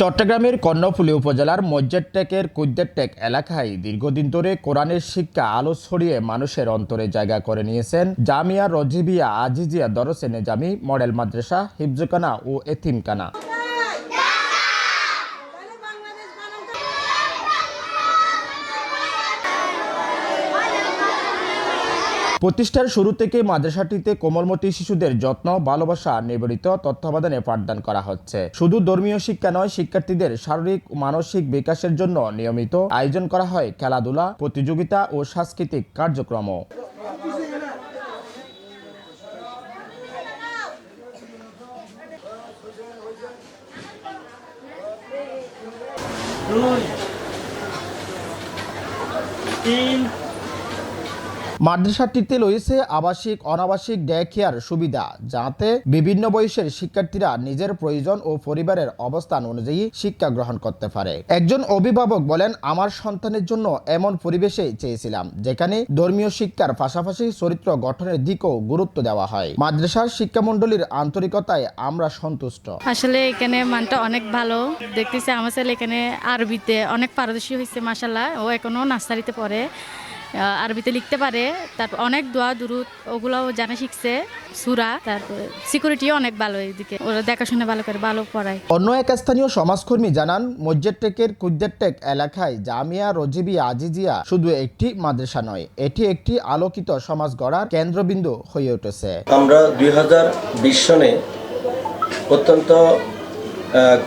চট্টগ্রামের কর্ণফুলী উপজেলার মজ্জেরটেকের কুদ্দেরটেক এলাকায় দীর্ঘদিন ধরে কোরআনের শিক্ষা আলো ছড়িয়ে মানুষের অন্তরে জায়গা করে নিয়েছেন জামিয়া রজিবিয়া আজিজিয়া দরসে নেজামি মডেল মাদ্রাসা হিফজখানা ও এতিমখানা। প্রতিষ্ঠার শুরু থেকে মাদ্রাসাটিতে কোমলমতি শিশুদের যত্ন, ভালোবাসা, নিবেদিত তত্ত্বাবধানে পাঠদান করা হচ্ছে। শুধু ধর্মীয় শিক্ষা নয়, শিক্ষার্থীদের শারীরিক ও মানসিক বিকাশের জন্য নিয়মিত আয়োজন করা হয় খেলাধুলা, প্রতিযোগিতা ও সাংস্কৃতিক কার্যক্রম। মাদ্রাসাটিতে রয়েছে আবাসিক, অনাবাসিক ডে কেয়ার সুবিধা, যাতে বিভিন্ন বয়সের শিক্ষার্থীরা নিজের প্রয়োজন ও পরিবারের অবস্থান অনুযায়ী শিক্ষা গ্রহণ করতে পারে। একজন অভিভাবক বলেন, আমার সন্তানের জন্য এমন পরিবেশে চেয়েছিলাম যেখানে ধর্মীয় শিক্ষার পাশাপাশি চরিত্র গঠনের দিকেও গুরুত্ব দেওয়া হয়। মাদ্রাসার শিক্ষামণ্ডলীর আন্তরিকতায় আমরা সন্তুষ্ট। আসলে এখানে মানটা অনেক ভালো দেখতেছে। আমার ছেলে এখানে আরবিতে অনেক পারদর্শী হয়েছে, মাশাআল্লাহ। ও এখনো নার্সারিতে পড়ে, আরবিতে লিখতে পারে, তারপর অনেক দোয়া দুরুদ ওগুলোও জানা শিখছে, সূরা। তারপর সিকিউরিটিও অনেক ভালো, এদিকে ওরা দেখাশোনা ভালো করে, ভালো পড়ায়। অন্য এক স্থানীয় সমাজকর্মী জানান, মজ্জেরটেকের কুদ্দেরটেক এলাকায় জামিয়া রজিবিয়া আজিজিয়া শুধু একটি মাদ্রাসা নয়, এটি একটি আলোকিত সমাজ গড়ার কেন্দ্রবিন্দু হয়ে উঠেছে। আমরা 2020 সনে অত্যন্ত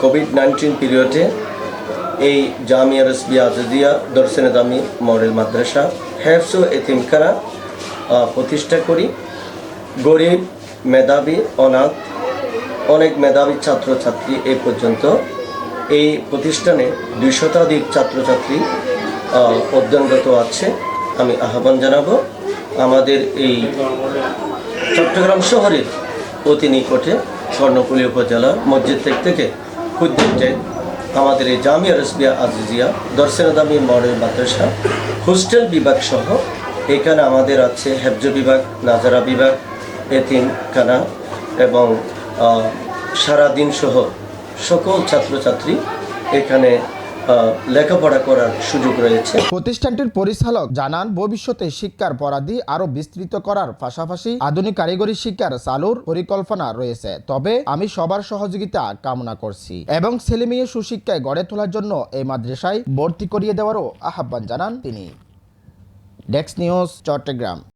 কোভিড-19 পিরিয়ডে এই জামিয়া রজিবিয়া আজিজিয়া দরসে নেজামি মডেল মাদ্রাসা হেফজ ও এতিমখানা প্রতিষ্ঠা করি। গরিব, মেধাবী, অনাথ, অনেক মেধাবী ছাত্রছাত্রী এ পর্যন্ত এই প্রতিষ্ঠানে 200 শতাধিক ছাত্রছাত্রী অধ্যয়নরত আছে। আমি আহ্বান জানাবো আমাদের এই চট্টগ্রাম শহরের অতি নিকটে কর্ণফুলী উপজেলার মজ্জেরটেক থেকে কুদ্দেরটেক আমাদের এই জামিয়া রজিবিয়া আজিজিয়া দরসে নেজামি মডেল মাদ্রাসা হোস্টেল বিভাগ সহ এখানে আমাদের আছে হেফজ বিভাগ, নাজারা বিভাগ, এতিমখানা এবং সারাদিন সহ সকল ছাত্রছাত্রী এখানে লেখাপড়া করার সুযোগ রয়েছে। প্রতিষ্ঠানটির পরিচালক জানান, ভবিষ্যতে শিক্ষার পরাদি আরো বিস্তৃত করার পাশাপাশি আধুনিক কারিগরি শিক্ষার চালুর পরিকল্পনা রয়েছে। তবে আমি সবার সহযোগিতা কামনা করছি এবং ছেলে মেয়ে সুশিক্ষায় গড়ে তোলার জন্য এই মাদ্রাসায় ভর্তি করিয়ে দেওয়ারও আহ্বান জানান তিনি। Desk news, Chittagong.